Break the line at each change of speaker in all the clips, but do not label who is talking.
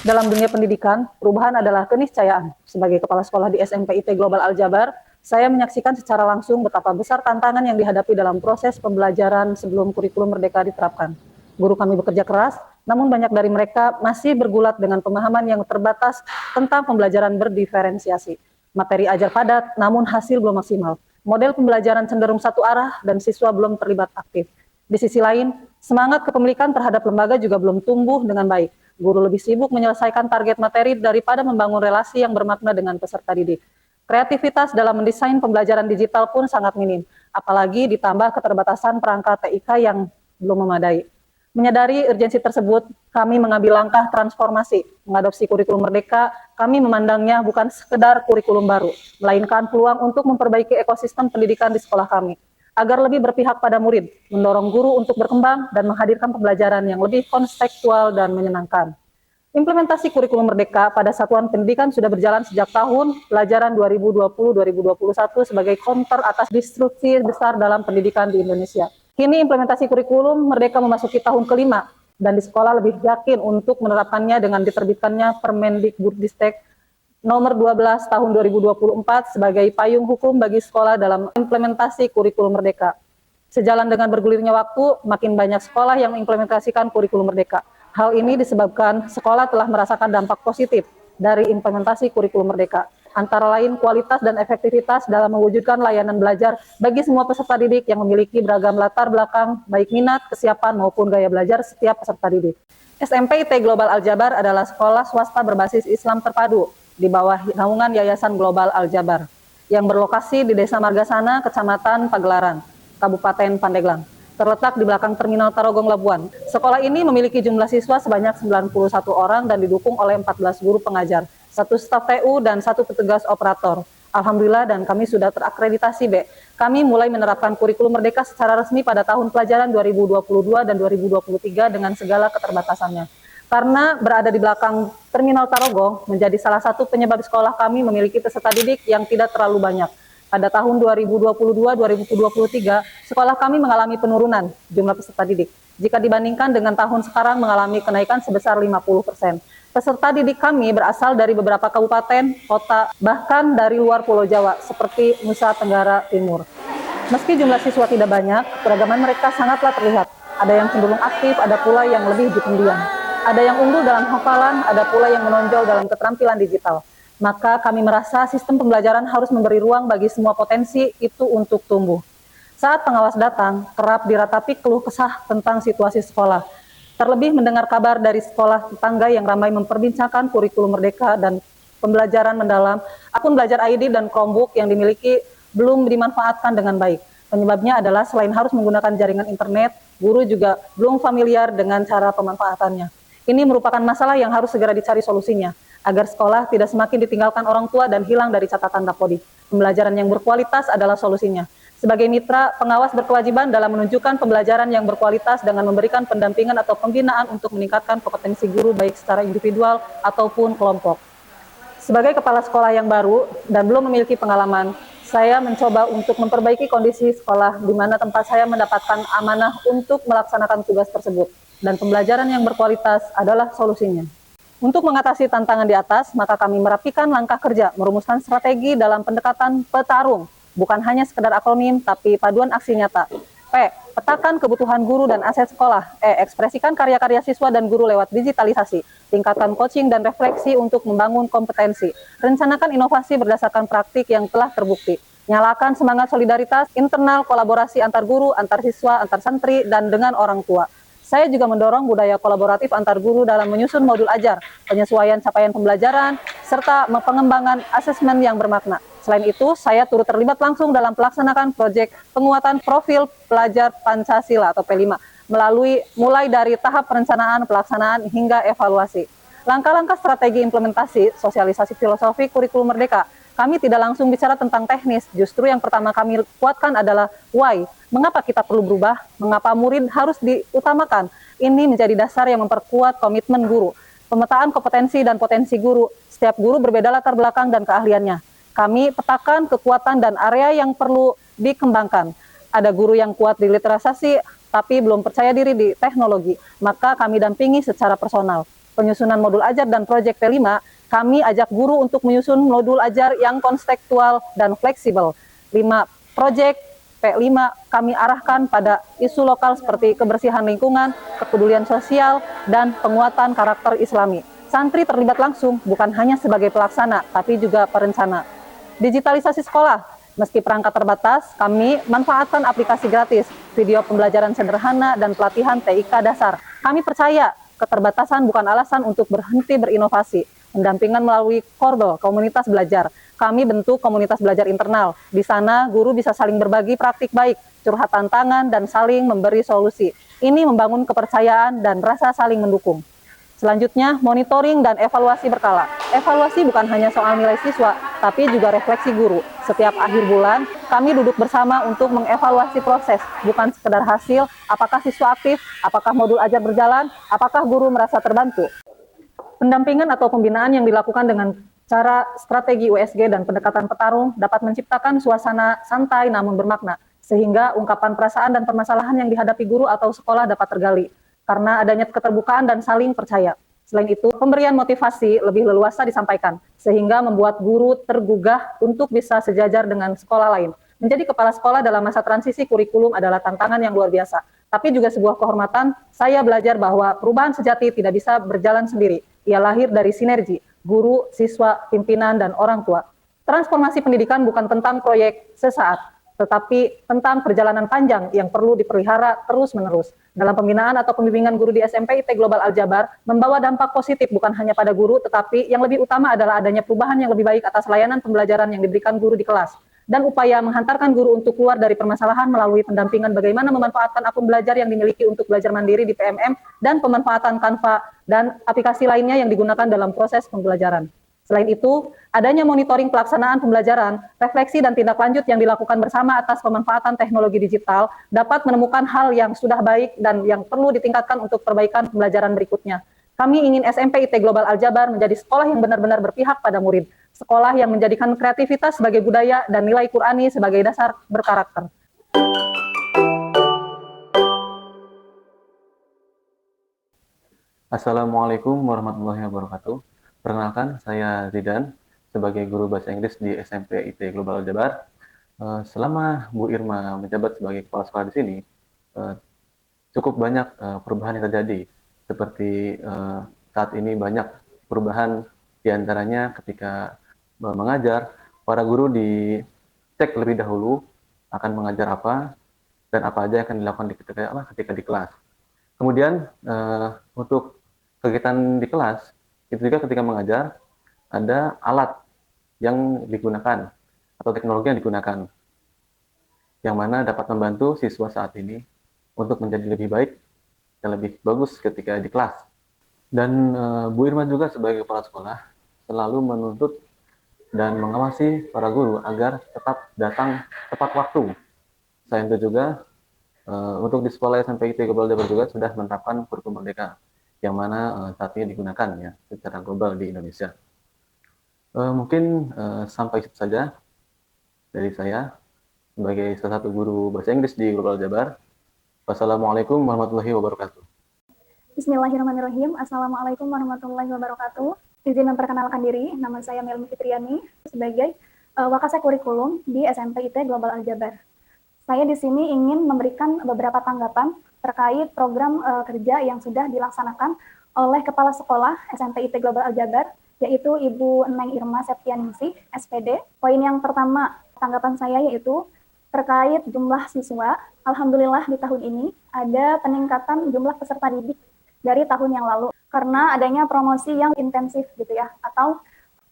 Dalam dunia pendidikan, perubahan adalah keniscayaan. Sebagai kepala sekolah di SMP IT Global Aljabar, saya menyaksikan secara langsung betapa besar tantangan yang dihadapi dalam proses pembelajaran sebelum kurikulum merdeka diterapkan. Guru kami bekerja keras, namun banyak dari mereka masih bergulat dengan pemahaman yang terbatas tentang pembelajaran berdiferensiasi. Materi ajar padat, namun hasil belum maksimal. Model pembelajaran cenderung satu arah dan siswa belum terlibat aktif. Di sisi lain, semangat kepemilikan terhadap lembaga juga belum tumbuh dengan baik. Guru lebih sibuk menyelesaikan target materi daripada membangun relasi yang bermakna dengan peserta didik. Kreativitas dalam mendesain pembelajaran digital pun sangat minim, apalagi ditambah keterbatasan perangkat TIK yang belum memadai. Menyadari urgensi tersebut, kami mengambil langkah transformasi. Mengadopsi kurikulum merdeka, kami memandangnya bukan sekedar kurikulum baru, melainkan peluang untuk memperbaiki ekosistem pendidikan di sekolah kami, agar lebih berpihak pada murid, mendorong guru untuk berkembang, dan menghadirkan pembelajaran yang lebih kontekstual dan menyenangkan. Implementasi kurikulum merdeka pada satuan pendidikan sudah berjalan sejak tahun pelajaran 2020-2021 sebagai counter atas disrupsi besar dalam pendidikan di Indonesia. Kini implementasi kurikulum merdeka memasuki tahun kelima, dan di sekolah lebih yakin untuk menerapkannya dengan diterbitkannya Permendikbudristek nomor 12 tahun 2024 sebagai payung hukum bagi sekolah dalam implementasi kurikulum merdeka. Sejalan dengan bergulirnya waktu, makin banyak sekolah yang mengimplementasikan kurikulum merdeka. Hal ini disebabkan sekolah telah merasakan dampak positif dari implementasi kurikulum merdeka, antara lain kualitas dan efektivitas dalam mewujudkan layanan belajar bagi semua peserta didik yang memiliki beragam latar belakang, baik minat, kesiapan, maupun gaya belajar setiap peserta didik. SMP IT Global Aljabar adalah sekolah swasta berbasis Islam terpadu di bawah naungan Yayasan Global Aljabar yang berlokasi di Desa Margasana, Kecamatan Pagelaran, Kabupaten Pandeglang, terletak di belakang Terminal Tarogong Labuan. Sekolah ini memiliki jumlah siswa sebanyak 91 orang dan didukung oleh 14 guru pengajar, 1 staf TU, dan 1 petugas operator. Alhamdulillah, dan kami sudah terakreditasi, B. Kami mulai menerapkan kurikulum merdeka secara resmi pada tahun pelajaran 2022 dan 2023 dengan segala keterbatasannya. Karena berada di belakang Terminal Tarogong menjadi salah satu penyebab sekolah kami memiliki peserta didik yang tidak terlalu banyak. Pada tahun 2022-2023, sekolah kami mengalami penurunan jumlah peserta didik. Jika dibandingkan dengan tahun sekarang mengalami kenaikan sebesar 50%. Peserta didik kami berasal dari beberapa kabupaten, kota, bahkan dari luar Pulau Jawa, seperti Nusa Tenggara Timur. Meski jumlah siswa tidak banyak, keragaman mereka sangatlah terlihat. Ada yang cenderung aktif, ada pula yang lebih pendiam. Ada yang unggul dalam hafalan, ada pula yang menonjol dalam keterampilan digital. Maka kami merasa sistem pembelajaran harus memberi ruang bagi semua potensi itu untuk tumbuh. Saat pengawas datang, kerap diratapi keluh kesah tentang situasi sekolah. Terlebih mendengar kabar dari sekolah tetangga yang ramai memperbincangkan kurikulum merdeka dan pembelajaran mendalam, akun belajar ID dan Chromebook yang dimiliki belum dimanfaatkan dengan baik. Penyebabnya adalah selain harus menggunakan jaringan internet, guru juga belum familiar dengan cara pemanfaatannya. Ini merupakan masalah yang harus segera dicari solusinya, agar sekolah tidak semakin ditinggalkan orang tua dan hilang dari catatan Dapodi. Pembelajaran yang berkualitas adalah solusinya. Sebagai mitra, pengawas berkewajiban dalam menunjukkan pembelajaran yang berkualitas dengan memberikan pendampingan atau pembinaan untuk meningkatkan kompetensi guru baik secara individual ataupun kelompok. Sebagai kepala sekolah yang baru dan belum memiliki pengalaman, saya mencoba untuk memperbaiki kondisi sekolah di mana tempat saya mendapatkan amanah untuk melaksanakan tugas tersebut. Dan pembelajaran yang berkualitas adalah solusinya. Untuk mengatasi tantangan di atas, maka kami merapikan langkah kerja, merumuskan strategi dalam pendekatan petarung, bukan hanya sekedar akronim, tapi paduan aksi nyata. P. Petakan kebutuhan guru dan aset sekolah. E. Ekspresikan karya-karya siswa dan guru lewat digitalisasi. Tingkatkan coaching dan refleksi untuk membangun kompetensi. Rencanakan inovasi berdasarkan praktik yang telah terbukti. Nyalakan semangat solidaritas internal, kolaborasi antar guru, antar siswa, antar santri, dan dengan orang tua. Saya juga mendorong budaya kolaboratif antar guru dalam menyusun modul ajar, penyesuaian capaian pembelajaran, serta pengembangan asesmen yang bermakna. Selain itu, saya turut terlibat langsung dalam pelaksanaan proyek penguatan profil pelajar Pancasila atau P5, mulai dari tahap perencanaan, pelaksanaan, hingga evaluasi. Langkah-langkah strategi implementasi, sosialisasi filosofi kurikulum merdeka. Kami tidak langsung bicara tentang teknis, justru yang pertama kami kuatkan adalah why. Mengapa kita perlu berubah? Mengapa murid harus diutamakan? Ini menjadi dasar yang memperkuat komitmen guru. Pemetaan kompetensi dan potensi guru. Setiap guru berbeda latar belakang dan keahliannya. Kami petakan kekuatan dan area yang perlu dikembangkan. Ada guru yang kuat di literasi, tapi belum percaya diri di teknologi. Maka kami dampingi secara personal. penyusunan modul ajar dan proyek P5, kami ajak guru untuk menyusun modul ajar yang konstekstual dan fleksibel. 5. Proyek P5 kami arahkan pada isu lokal seperti kebersihan lingkungan, kepedulian sosial, dan penguatan karakter Islami. Santri terlibat langsung bukan hanya sebagai pelaksana, tapi juga perencana. Digitalisasi sekolah, meski perangkat terbatas, kami manfaatkan aplikasi gratis, video pembelajaran sederhana, dan pelatihan TIK dasar. Kami percaya keterbatasan bukan alasan untuk berhenti berinovasi. Pendampingan melalui Korbel, komunitas belajar. Kami bentuk komunitas belajar internal. Di sana, guru bisa saling berbagi praktik baik, curhat tantangan, dan saling memberi solusi. Ini membangun kepercayaan dan rasa saling mendukung. Selanjutnya, monitoring dan evaluasi berkala. Evaluasi bukan hanya soal nilai siswa, tapi juga refleksi guru. Setiap akhir bulan, kami duduk bersama untuk mengevaluasi proses, bukan sekedar hasil, apakah siswa aktif, apakah modul ajar berjalan, apakah guru merasa terbantu. Pendampingan atau pembinaan yang dilakukan dengan cara strategi USG dan pendekatan petarung dapat menciptakan suasana santai namun bermakna, sehingga ungkapan perasaan dan permasalahan yang dihadapi guru atau sekolah dapat tergali, karena adanya keterbukaan dan saling percaya. Selain itu, pemberian motivasi lebih leluasa disampaikan, sehingga membuat guru tergugah untuk bisa sejajar dengan sekolah lain. Menjadi kepala sekolah dalam masa transisi kurikulum adalah tantangan yang luar biasa, tapi juga sebuah kehormatan. Saya belajar bahwa perubahan sejati tidak bisa berjalan sendiri. Ia lahir dari sinergi guru, siswa, pimpinan, dan orang tua. Transformasi pendidikan bukan tentang proyek sesaat, tetapi tentang perjalanan panjang yang perlu dipelihara terus-menerus. Dalam pembinaan atau pembimbingan guru di SMP IT Global Aljabar, membawa dampak positif bukan hanya pada guru, tetapi yang lebih utama adalah adanya perubahan yang lebih baik atas layanan pembelajaran yang diberikan guru di kelas, dan upaya menghantarkan guru untuk keluar dari permasalahan melalui pendampingan bagaimana memanfaatkan akun belajar yang dimiliki untuk belajar mandiri di PMM, dan pemanfaatan Canva dan aplikasi lainnya yang digunakan dalam proses pembelajaran. Selain itu, adanya monitoring pelaksanaan pembelajaran, refleksi dan tindak lanjut yang dilakukan bersama atas pemanfaatan teknologi digital dapat menemukan hal yang sudah baik dan yang perlu ditingkatkan untuk perbaikan pembelajaran berikutnya. Kami ingin SMP IT Global Aljabar menjadi sekolah yang benar-benar berpihak pada murid, sekolah yang menjadikan kreativitas sebagai budaya dan nilai Qur'ani sebagai dasar berkarakter.
Assalamualaikum warahmatullahi wabarakatuh. Perkenalkan, saya Zidan sebagai guru bahasa Inggris di SMP IT Global Aljabar. Selama Bu Irma menjabat sebagai kepala sekolah di sini, cukup banyak perubahan yang terjadi. Seperti saat ini banyak perubahan, diantaranya ketika mengajar, para guru dicek lebih dahulu akan mengajar apa dan apa aja yang akan dilakukan ketika di kelas. Kemudian untuk kegiatan di kelas, itu juga ketika mengajar, ada alat yang digunakan atau teknologi yang digunakan, yang mana dapat membantu siswa saat ini untuk menjadi lebih baik dan lebih bagus ketika di kelas. Dan Bu Irma juga sebagai kepala sekolah selalu menuntut dan mengawasi para guru agar tetap datang tepat waktu. Selain itu juga, untuk di sekolah SMP IT Global Aljabar juga sudah menerapkan kurikulum merdeka, yang mana saat ini digunakan ya secara global di Indonesia. Mungkin sampai itu saja dari saya sebagai salah satu guru bahasa Inggris di Global Aljabar. Wassalamualaikum warahmatullahi wabarakatuh.
Bismillahirrahmanirrahim. Assalamualaikum warahmatullahi wabarakatuh. Izin memperkenalkan diri, nama saya Melmi Fitriani sebagai Wakasek Kurikulum di SMP IT Global Aljabar. Saya di sini ingin memberikan beberapa tanggapan terkait program kerja yang sudah dilaksanakan oleh Kepala Sekolah SMP IT Global Aljabar, yaitu Ibu Neng Irma Septianingsih, SPD. Poin yang pertama tanggapan saya yaitu terkait jumlah siswa. Alhamdulillah di tahun ini ada peningkatan jumlah peserta didik dari tahun yang lalu karena adanya promosi yang intensif gitu ya, atau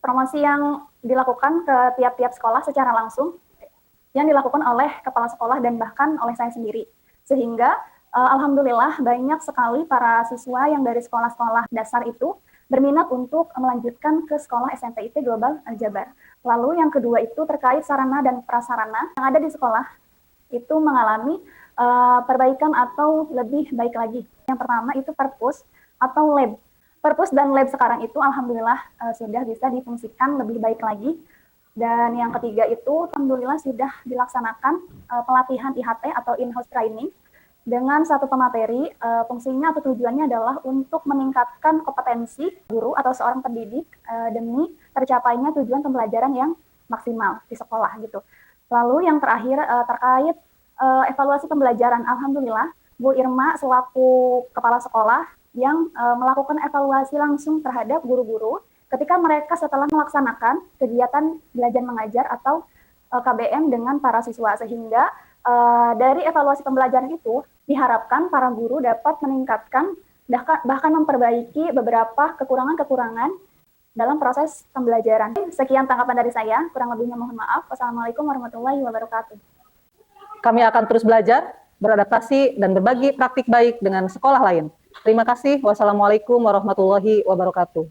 promosi yang dilakukan ke tiap-tiap sekolah secara langsung yang dilakukan oleh kepala sekolah dan bahkan oleh saya sendiri. Sehingga alhamdulillah banyak sekali para siswa yang dari sekolah-sekolah dasar itu berminat untuk melanjutkan ke sekolah SMP IT Global Aljabar. Lalu yang kedua itu terkait sarana dan prasarana yang ada di sekolah itu mengalami perbaikan atau lebih baik lagi. Yang pertama itu perpus atau lab. Perpus dan lab sekarang itu alhamdulillah sudah bisa difungsikan lebih baik lagi. Dan yang ketiga itu alhamdulillah sudah dilaksanakan pelatihan IHT atau in-house training dengan satu pemateri. Fungsinya atau tujuannya adalah untuk meningkatkan kompetensi guru atau seorang pendidik demi tercapainya tujuan pembelajaran yang maksimal di sekolah gitu. Lalu yang terakhir terkait evaluasi pembelajaran, alhamdulillah Bu Irma selaku kepala sekolah yang melakukan evaluasi langsung terhadap guru-guru ketika mereka setelah melaksanakan kegiatan belajar mengajar atau KBM dengan para siswa, sehingga dari evaluasi pembelajaran itu diharapkan para guru dapat meningkatkan bahkan memperbaiki beberapa kekurangan-kekurangan dalam proses pembelajaran. Sekian tanggapan dari saya, kurang lebihnya mohon maaf. Wassalamualaikum warahmatullahi wabarakatuh.
Kami akan terus belajar, beradaptasi, dan berbagi praktik baik dengan sekolah lain. Terima kasih. Wassalamualaikum warahmatullahi wabarakatuh.